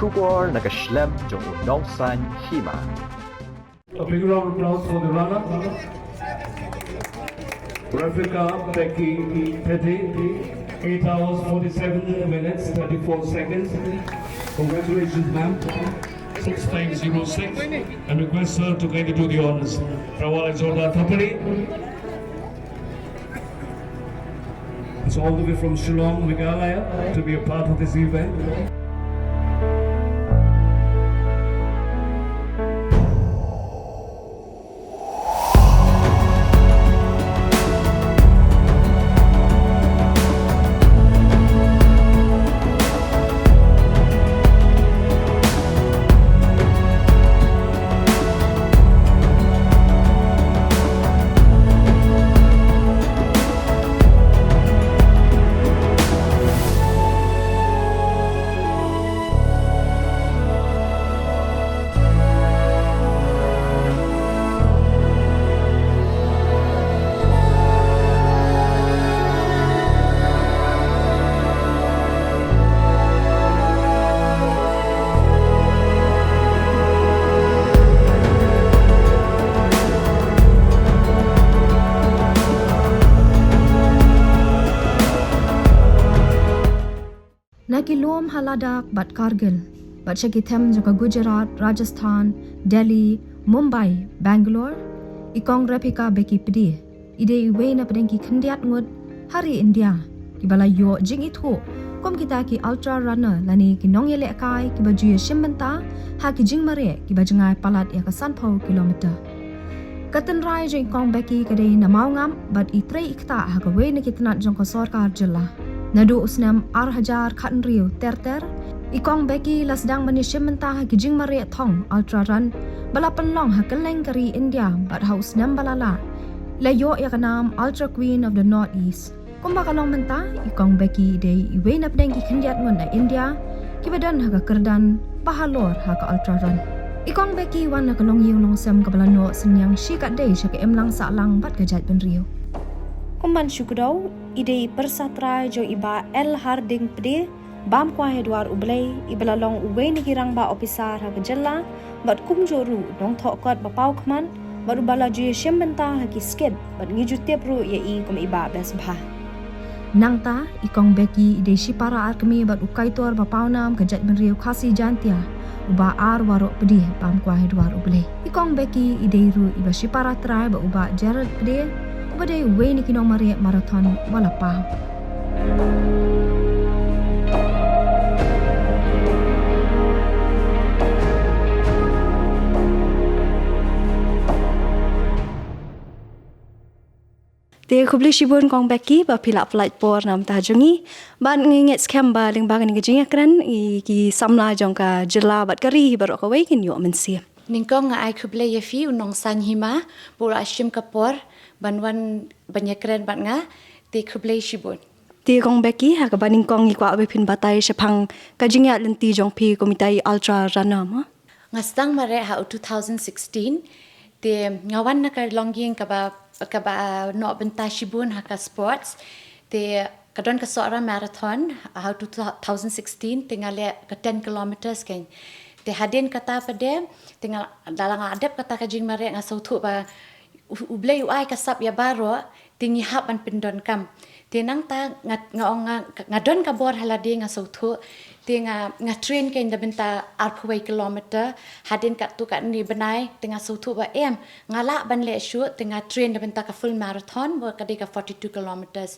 Kubor nakaslem jong unongsan Hima. A big round of applause for the runner. Replica Becky 8 hours 47 minutes 34 seconds. Congratulations, ma'am. 6506 and request her to kindly do the honors. Prawal Exorda Thapari. It's all the way from Shillong, Meghalaya to be a part of this event. Nakilom haladak bat Kargil, bat Shakitem joka Gujarat, Rajasthan, Delhi, Mumbai, Bangalore, ikong Replica Becky Pedi, ide iwe na pedengki kendiat ngud hari India, kibala yo jing itu, kom kita ki ultra runner lani ki nong yele kai ki baju ye shimbenta, ha ki jing mare ki bajengai palat ya ka sanpau kilometer. Katan rai jing ikong Becky kadai na mau ngam, bat itrei ikta ha ka we na kitanat jong ka sorkar jela. Nadu usnam 6,000 khatan riu ter ikong Becky la sedang menishim mentah kijing mare thong ultra run bala penlong ha keleng kari India bat ha usnam balala la yo ya kanam ultra queen of the northeast kumba kalong mentah ikong Becky day iwe na pedeng ki khendiat ngon na India kibadan ha ka kerdan pahalor ha ka ultra run ikong Becky wan na kalong yung long sem ka bala no senyang shi kat day sya ka emlang sa lang bat ka jat ben riu kumban syukudau ide persatra jo iba el harding pde bam kwa hedwar ublei ibala long uwe ni kirang ba officer ha kejela bat kum joru dong thokot ba pau khman bat ubala ju shembenta ha ki sked bat ngiju tepru ye i kum iba bes bha nangta ikong Becky ide shipara arkmi bat ukai tor ba pau nam kejat benriu khasi jantia uba ar warok pde bam kwa hedwar ublei ikong Becky ide ru iba shipara trai ba uba Gerald pde Badai we ni kinong mari marathon wala pa. Te khubli shibun kong Becky ba pila flight por nam ta jongi ban nginget scam ba ling ba ni gijing akran I ki samla jong ka jela bat kari barok ka we kin yo mensi. Ningkong nga ay kuble yefi unong san Hima pura ashim kapor banwan banyakren bat nga ti kuble shibun. Ti kong Becky ha ka baning kong ikwa be pin batay sepang kajingya lenti jong pi komitai ultra runner ma. Nga stang mare ha 2016 ti ngawan na ka longging ka ba no benta shibun ha ka sports ti kadon ka sora marathon ha 2016 tingale ka 10 kilometers ken. Te hadin kata pada tinggal dalang adep kata kajing mare nga sautu ba ublei uai kasap ya baro tingi hapan pindon kam tinang ta ngadon ka bor haladi nga sautu tinga nga train ka inda benta arpway kilometer hadin kat tu kat ni benai tinga sautu ba ngala ban le shu tinga train da benta ka full marathon bo ka 42 kilometers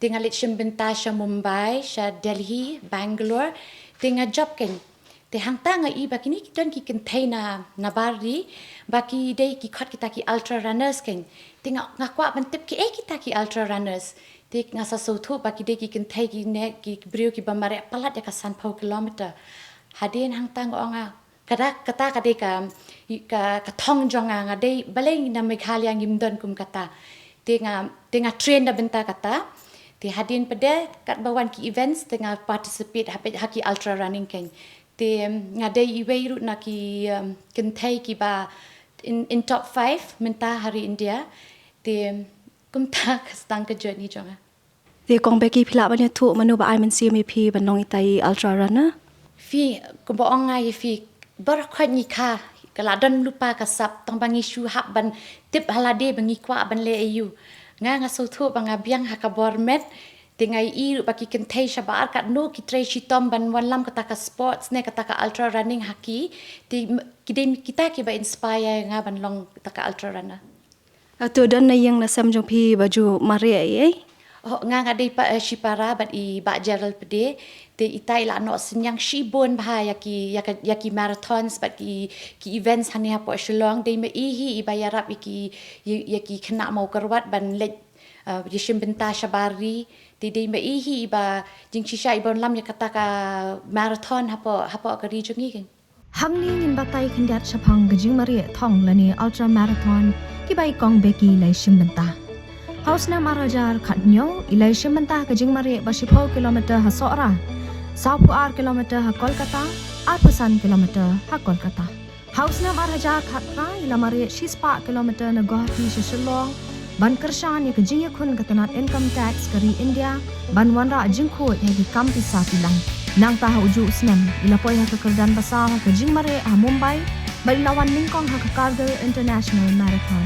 tinga lit shim benta sha Mumbai sha Delhi Bangalore tinga job ken te hangta nga I bakini kiton ki container na bari baki dei ki khat kita ki ultra runners ken te nga kwa ban tip ki kita ki ultra runners te nga sa sautu baki dei ki container ki ne ki brio ki bamare palat ya ka san pau kilometer hadin hangta nga kata dei ka thong jonga nga dei baleng na Meghalaya ngimdon kum kata te nga train da benta kata te hadin pede kat bawan ki events te nga participate haki ultra running ken te ngadai iweiru na ki kentai ki ba in top 5 menta hari India te kumta kastang ka journey jonga Te kong Becky pila ba niya tu manu ba ay man CMP banong itai ultra runner fi kumbaong ngai fi barakhat ni kha kala dan lupa kasap tang bangi shu hak ban tip halade bangi kwa ban le ayu nga so thu banga biang hakabor met tingai I baki kentei shabar kat no ki tre shitom ban walam kata ka sports ne kata ka ultra running haki ti kita ki ba inspire nga ban long kata ka ultra runner tu dan na yang nasam jong pi baju mare ai oh nga dei pa shipara ban I ba Gerald pede te itai la no senyang shibon bah yaki marathons but ki events hani ha po shlong dei me hi ibayarap yaki khna mau karwat ban le yishim benta shabari dei me hi iba jing shisha ibon lam yakata ka marathon ha po ka ri jungi ken hangni ngin batai khandiat shapang gajing mari thong lani ultra marathon ki bai kong Becky lai shimbenta Haus na marajar khatnyo ilai shimbenta gajing mari ba 10 kilometer ha sora 20 kilometer ha Kolkata 8 kilometer ha Kolkata Haus na marajar khatra ila mari 6 kilometer na Guwahati Shillong ban kershan ya kajing yakun katanat income tax kari India ban wanra jingkho ya ki kam pisa pilang nang ta uju snem ila poi ha kekerdan basal ha kajing mari ha Mumbai ba ilawan ningkong ha Cargill International Marathon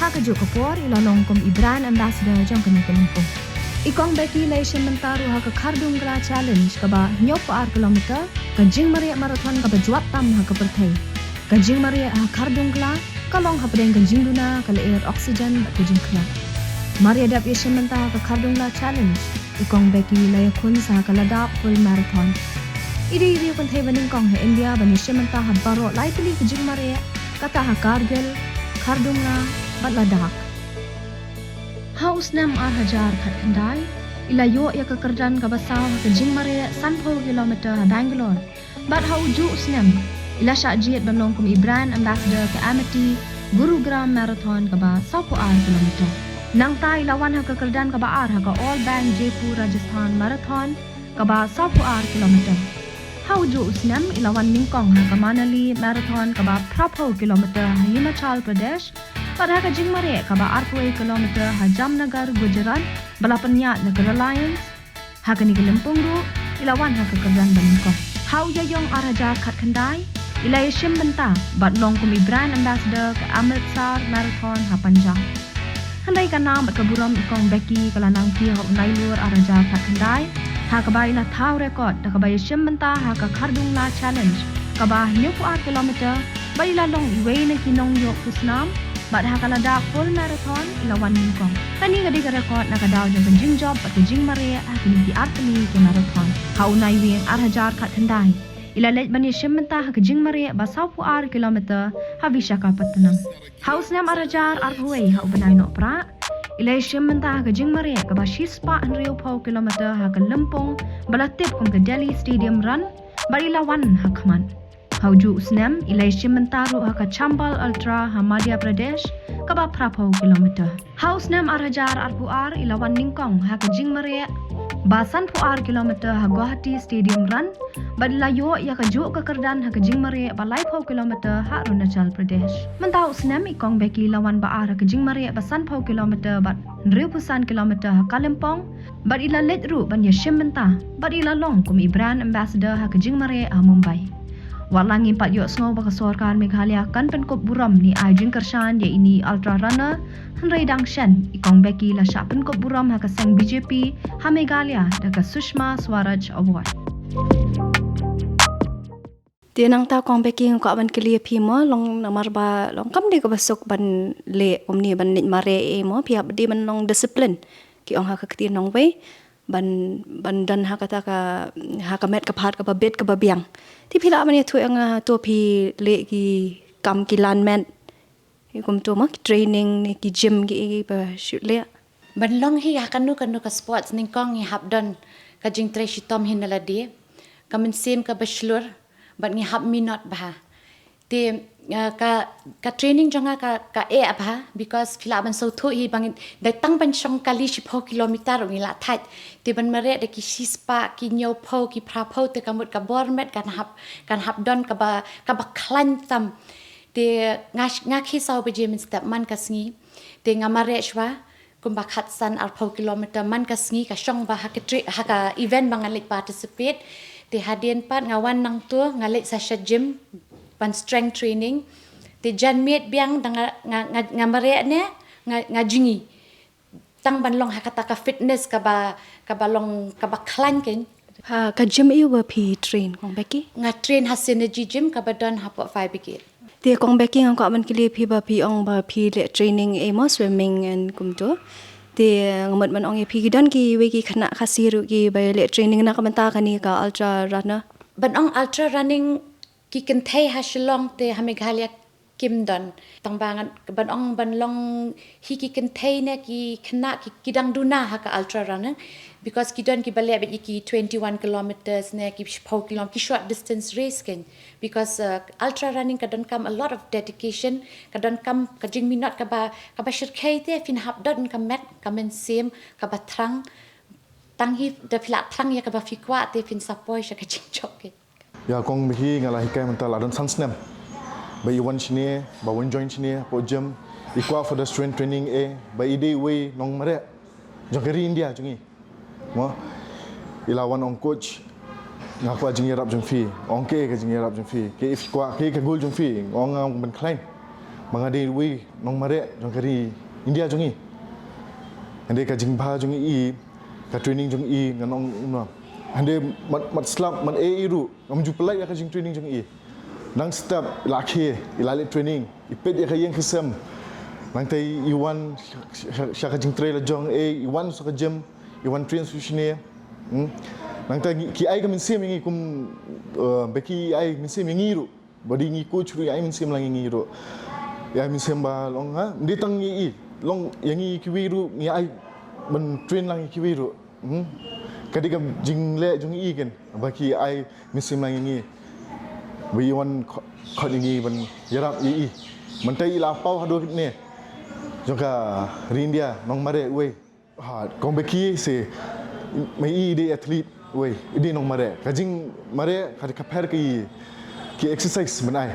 ha kaju kapor ila longkom Ibran ambassador jang kani kelumpo ikong Becky lai shementaru ha ka khardung gra challenge ka ba nyop 4 kilometer kajing mari marathon ka ba juat tam ha ka perthai kajing mari ha khardung gla kalong ha pedeng kajing duna kala air oxygen ba kajing khla mari adap ye shementa ka khardung gla challenge ikong Becky lai khun sa kala da full marathon iri kon thai baning kong ha India bani shementa ha baro lai pili kajing mari kata ha Kargil khardung la Baladak Haus nam hajar khatandai ilayo ya kekerdan kabasaw kajing mare 10 kilometer Bangalore bat hauju usnem ila syajit banlong kum Ibran ambassador ke Amity Gurugram marathon kaba 10 kilometer nang tai lawan ha kekerdan kaba ar ha ka All Bank Jaipur Rajasthan marathon kaba 10 kilometer hauju usnem ilawan ningkong ha ka Manali marathon kaba 30 kilometer Himachal Pradesh pada kajing mare kaba 8 kilometer ha Jamnagar Gujarat balapanya Negara Alliance ha kani kelempung ru ilawan ha kekerdan baningkong hau yayong araja khat khandai ilai shim benta bat long kum Ibran ambassador ke Amritsar marathon ha Punjab handai kana bat kaburam ikong Becky kalanang pi ha unailur araja khat khandai ha kaba ila thau record da kaba shim benta ha ka khardung la challenge kaba 4 kilometer ba ila long iway na kinong yok pusnam bat ha kala da full marathon ilawan ningkong tani gadi ka record na kadaw jang jing job at jing mare ha kini di artni ke marathon ha unai wing hajar khat thandai ila lej bani shimenta ha jing mare ba 10 kilometer ha Visakhapatnam haus nam arajar arhuai ha ubanai no pra ila shimenta ha jing mare ka ba 6 kilometer ha ka Lempong balatip kum ke Delhi Stadium run barila wan ha khaman hauju usnem ilai shimentaru ha ka Chambal Ultra ha Madhya Pradesh kaba 30 kilometer haus nam arhajar arpuar ilawan ningkong ha ka jingmare basan 4 kilometer ha Guwahati Stadium run badla yo ya ka jo ka kerdan ha ka jingmare ba 5 kilometer ha Arunachal Pradesh mentau usnem ikong Becky lawan ba ar ha ka jingmare basan 4 kilometer ba 9 kilometer ha Kalimpong bad ila let ru ban ya shimenta bad ila long kum Ibran ambassador ha ka jingmare ha Mumbai Walangi pat yok sngo baka sorkar Meghalaya kan penkop buram ni Ajin Kershan ya ini ultra runner Henry Dangshan ikong Becky la syak penkop buram ha ka seng BJP ha Meghalaya da ka Sushma Swaraj Award. Tianang ta kong Becky ko aban kili pi mo long namar ba long kam di ko basok ban le omni ban nit mare e mo pi ab di ban long discipline ki ong ha ka kti nong we ban dan ha kata ka ha ka met ka phat ka ba bet ka ba biang ti phila man ye thu ang to phi le ki kam ki lan men kum to ma training ni ki gym ki ba shoot le ban long hi kanu ka sports ning kong hi habdon ka jing tre shitom hinala de ka min sem ka bachelor ban ni hab minot ba te ka training jonga ka e abha because phila ban so thu hi bang dai tang ban chong kali 10 kilometer ngi la that te ban mare de ki sispa ki nyo pho ki phra pho te kamut ka bormet kan hab don ka ba klan tam te nga khi sau be jem step man ka sngi te nga mare Shwa kumba khat san ar 4 kilometer man ka sngi ka shong ba ha ka event bang alik participate te hadien pat ngawan nang tu ngalik sasha gym pan strength training te jan miet biang dang ngamare ne ngajingi tang ban long hakata ka fitness ka ba long ka ba klan ken Ha ka gym e wa phi train kong Becky. nga train ha synergy gym ka ba don ha po 5 bigit. Tia kong Becky ang ko man kili phi ba phi ong ba phi le training e mo swimming and kum tu. Tia ngamot man ong e phi dan ki we ki khana khasiru ki ba le training na ka man ta ka ni ka ultra runner. Ban ong ultra running ki kan thai ha shillong te ha meghalaya kim don tang bangan ban long hi ki kan thai ne ki khana ki dang duna ha ka ultra running because ki don ki bale be ki 21 kilometers ne ki 4 kilometer ki short distance race ken because ultra running ka don come a lot of dedication ka don come ka jing minot ka ba shirkai te fin hap don ka met ka men sim ka ba trang tang hi de pla trang ya ka ba fikwa te fin sapoi sha ka jing chok ke ya kong mihi ngalah hikai mental adon sansnem ba iwan sini ba wan join sini po jam ikwa for the strength training ba ide we nong mare jongkeri India jungi mo ilawan ong coach ngakwa jingi rap jong fi ong ke jingi rap jong fi ke if kwa ke gol jong fi ong ban klein mangade we nong mare jongkeri India jungi ande ka jing ba jungi I ka training jong I nganong no ande mat slap mat iru ngam jupelai ya ka jing training jong I nang step lakhe ilale training ipet ya ka yang kesem nang tai iwan syaka jing trail jong iwan so ka gym iwan train sushne nang tai ki ai ka min sim ngi kum Becky ai min sim ngi ru body ngi coach ru ai min sim lang ngi ru ya min sim ba long ha ndi tang ngi long yang ngi ki wi ru ngi ai ban train lang ki wi ru kadika jing le jong I ken baki ai min sim lang ngi we wan khot ngi ban yarap I man tai la pau hado ne joka rindia nong mare we ha kong Becky se mai I de athlete we ide nong mare kajing mare ka pair ki exercise manai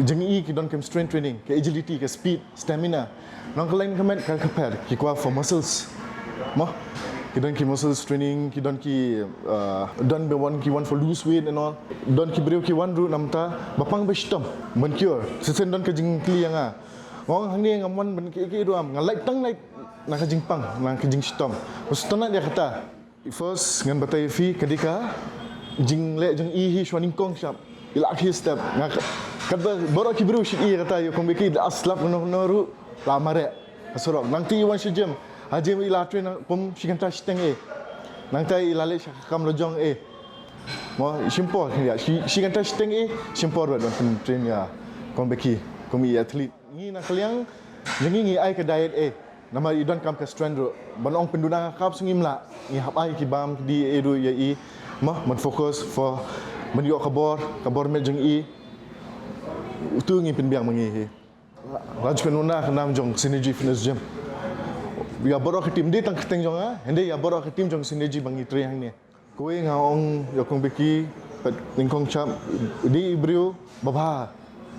jing I ki don kem strength training ke agility ke speed stamina nong lain kamet ka pair ki kwa for muscles mo ki don ki muscles training ki don ki don be one for lose weight and all don ki breu ki one ru namta bapang be stom ban cure sesen don ka jing kli anga ngong hang ni ngamon ban ki ruam ngalai tang lai na ka jing pang na ka jing stom ustana dia kata first ngan batai fi kadika jing le jing I hi shwaning kong shap ila ki step ngak kadba boro ki breu shi I kata yo kong Becky aslap no ru la mare asorok nanti wan shi jam haje ila train pom shikanta steng nangtai ila le shakam lojong mo simpor ya shikanta steng simpor don train ya kong Becky kong I athlete ni na kaliang jengi ai ka diet nama idon kam ka strength ro banong penduna kap sungimla ni hap ai ki bam di edu ya I mo man focus for man yo kabor me jeng I utu ngi pinbiang mangi raj penuna kanam jong synergy fitness gym ya borok tim di tang keteng jong hende ya borok tim jong synergy bangi tri hang ni kowe ngaong ya kong Becky lingkong chap di brio babha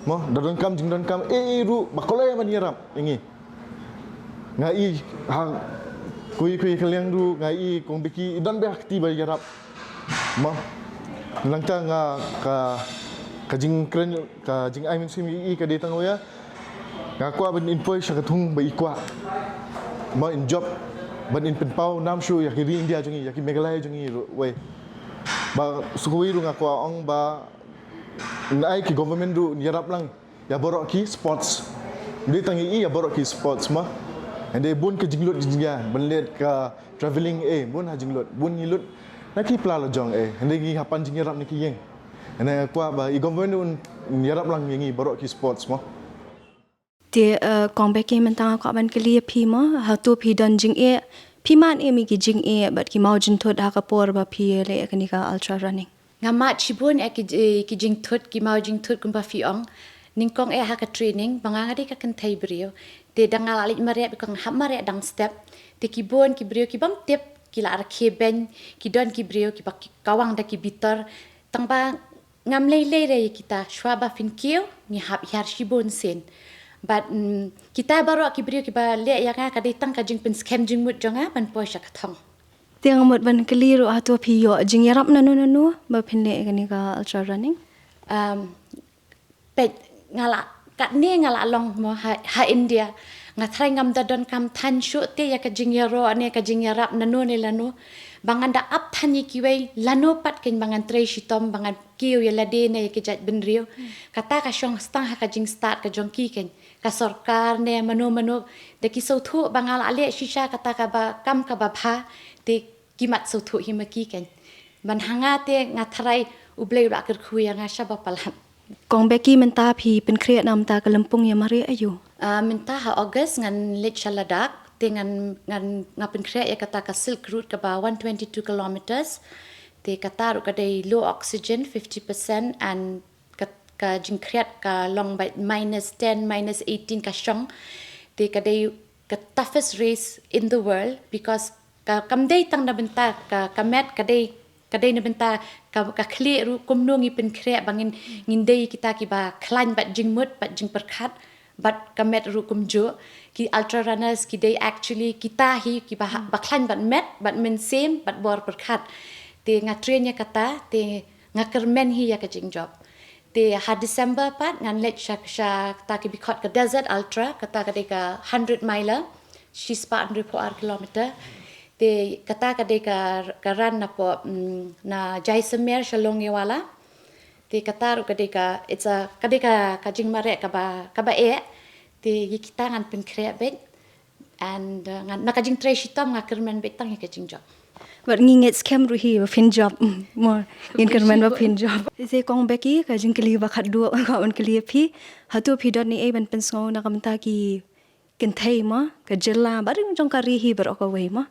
mo dadon kam jing don kam ru bakolay man yarap ingi ngai hang kui kaliang du ngai kong Becky don be akti ba yarap mo langta nga ka jing kren ka jing ai min sim I ka detang oya ngakwa ban invoice sa katung ba ikwa mo in job ban in penpau nam shu ya ki India jungi ya ki Meghalaya jungi we ba sukui ru ngakwa ong ba nai ki government ru yarap lang ya borok ki sports dia tangi ya borok ki sports ma ande bun ke jinglut jingya ban let ka travelling bun ha jinglut bun ngilut na ki pla lo jong ande gi hapan jing yarap ni ki yeng ane kwa ba I government ru yarap lang ngi borok ki sports ma Tia kong Becky mentang ko ban kili phi mo ha tu phi don jing phi man mi ki jing but ki mau jin thod ha ka por ba phi le ka ni ka ultra running ngama chibun ki jing thut ki mau jing thut kumba fi ong ningkong ha ka training banganga de ka kan thai brio te dangal ali mare kong ham mare dang step te ki bon ki brio ki bam tip ki la ke ben ki don ki brio ki bak kawang da ki bitar tang ba ngam le re kita Shwa ba fin Kiew ni hap Hiar shi Bunsien but kita baru ki brio ki ba le ya ka de tang ka jing pen scam jing mut jonga ban po sha ka thong Tiang mot ban keliru atau piyo jing yarap nanu ba pinle kani ka ultra running. Pet ngala kat ni ngala long mo ha India ngatrai ngam dadon kam tan shu te ya ka jing yaro ane ka jing yarap nanu ni lanu bangan da up tan yi kiwei lanu pat ken bangan tre shitom bangan Kiew ya lade ne ke jat benrio kata ka shong stang ha ka jing start ka jong ki ken ka sarkar ne manu de ki so thu bangal ale shisha kata ka ba kam ka ba bha te kimat so thu hima ki ken ban hanga te ngatrai ublei ra ker khuya nga sha ba palam Kong Becky menta phi pen kreat nam ta kalampung ya mari ayu. Minta ha August ngan late shaladak dengan ngapin krea ya kata ka silk route ka ba 122 kilometers te kata ru ka dei low oxygen 50% and ka jing kreat ka long by -10 -18 ka shong te ka dei ka toughest race in the world because ka kamdei tang na benta ka met ka dei na benta ka kle ru kumno ngi pen krea bangin ngindei kita ki ba klan bat jing mut bat jing perkhat but kamet ru kumjo ki ultra runners ki they actually kita hi ki ba klan bat met but men same but bor perkhat te nga train ya kata te nga kermen hi ya ka jing job te ha December pat ngan let sha ta ki bikot ka desert ultra kata ka de ka 100 miler she spa 100 kilometer te kata ka de ka run na po na Jaisalmer Shalong wala te kata ru ka de ka it's a ka de ka jing mare ka ba e te kita ngan pen krea bet and ngan na ka jing tre shitam nga kermen bet tang ka jing job But nginget scam ru hi fin job more in kerman ba fin job. Se Kong Becky ka jing keli ba khat du ka on keli phi hatu phi dot ni e ban pen sngo na kamta ki ken thei ma ka jela ba ring jong ka ri hi bar ka wei ma.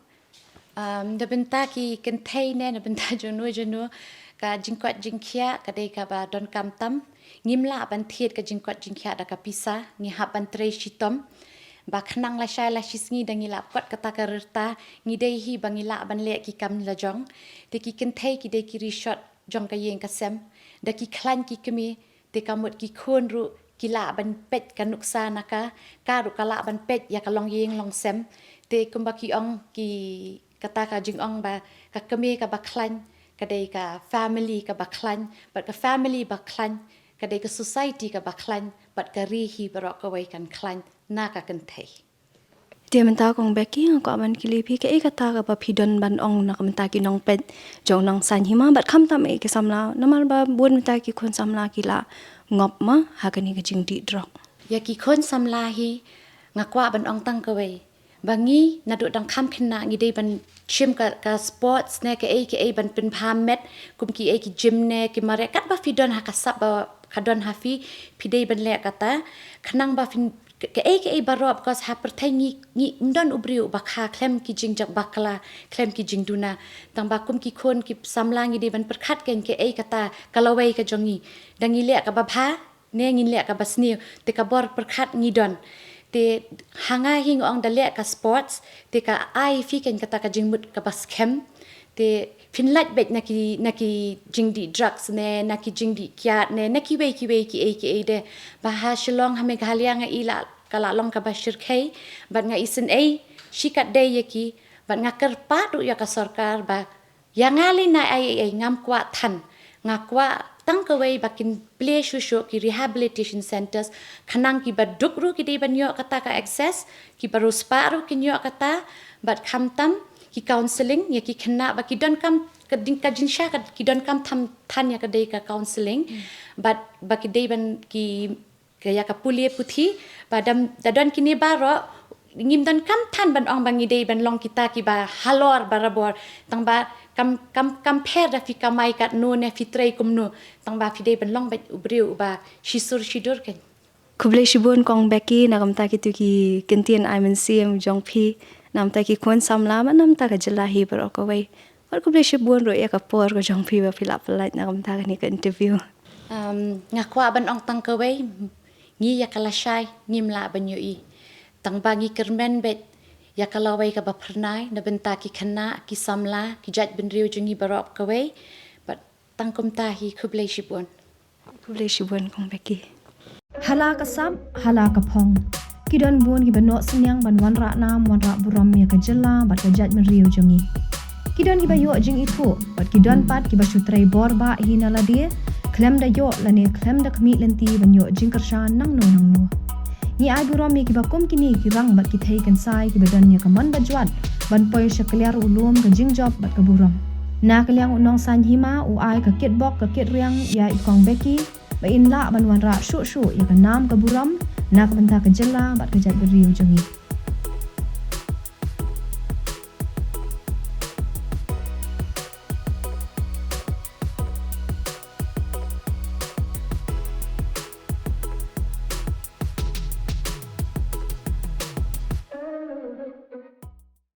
Da benta ki kentai ne na benta jono ka jingkwat jingkia ka dei ka ba don kam tam ngimla ban thiet ka jingkwat jingkia da ka pisa ngi ha ban tre shitom ba khnang la shai la shisngi da ngila kwat kata ka rta ngi dei hi bangila ban le ki kam la jong te ki kentai ki dei ki ri shot jong ka yeng ka sem da ki khlan ki kemi te ka mot ki khon ru ki la ban pet ka nuksa naka ka ru ka la ban pet ya ka long yeng long sem te kumba ki ong ki kata ka jing ong ba ka kami ka baklan ka dei ka family ka baklan but ka family baklan ka dei ka society ka baklan but ka rihi barok ka wai kan klan na ka kan thei Dia menta Kong Becky ko ban kili phi ke e kata ka ba phi don ban ong na kamta ki nong pet jong nong san hima bat kham tam e ke samla namar ba bun menta ki khon samla ki la ngop ma ha ka ni ka jing di drok ya ki khon samla hi ngakwa ban ong tang ka wai bangi na do dang kham khna ngi dei ban chim ka sports ne ke e ban pin pham met kum ki e ki gym ne ki mare kat ba fi don ha ka sab ba khadon ha fi dei ban le kata khnang ba fin ke e barop because ha per thai ngi ndon ubriu ba kha klem ki jing jak bakla klem ki jing duna tang ba kum ki khon ki samla ngi dei ban per khat ken ke e kata kalawai ka jongi dangi le ka ba bha ne ngi le ka basni te ka bor per khat ngi don te hanga hing ong dale ka sports te ka ai fi ken kata ka jingmut ka bas kem te finlat bet naki jingdi drugs ne naki jingdi kya ne naki wei ki de ba ha shlong hame ghalia nga ila kala long ka bashir khai bat nga isen ei shikat de yaki bat nga ker pa du ya ka sarkar ba yang ali na ai ngam kwa than nga kwa tang ka wei bakin play shusho ki rehabilitation centers khanang ki baduk ru ki de banyo kata ka access ki baru spa ru ki nyo kata bat khamtam ki counseling ya ki khna ba ki don kam kading ka jinsha ki don kam tham than ya ka de ka counseling but ba ki de ban ki ya ka pulie puthi ba dam dadon ki ne baro ngim don kam than ban ong bangi de ban long kita ki ba halor barabor tang ba kam per da fi kamai kat no ne fi trei kum no tang ba fi de ban long ba ubriu ba shisur shidur ken Kuble shibun Kong Becky na kamta ki tu ki kentien I men sim jong phi nam ta ki khon samla ma nam ta ka jela hi bar ko wei par kuble shibun ro ya ka por ko jong phi ba philap lai na kamta ka ni ka interview ngakwa ban ong tang ka wei ngi ya kala shai ngim la ban yu i tang ba ngi kermen bet ya kalau wei ka ba pernai na benta ki khana ki samla ki jat ben riu jungi barop ka wei but tang kum ta hi kuble shibun Kong Becky hala ka sab hala ka phong kidon bun ki banok senyang ban wan ra nam wan ra buram ya ka jela bat ka jat men riu jongi Kidon hiba yo jing itu, bat kidon pat kiba syutrai borba hina la dia, klem da yo la ne klem da kami lenti ban yo jing kershan nang no. Ni ai burom mi kiba kum kini kirang bat kithai kan sai kiba don nya kaman bajuat, ban poy syakliar ulum ke jing job bat ke burom. Na kaliang unong san Hima u ai ke kit bok ke kit riang ya ikong Becky, ba in la ban wan ra shu ya ke nam ke burom, na ke benta ke jela bat ke jat beriu jongi.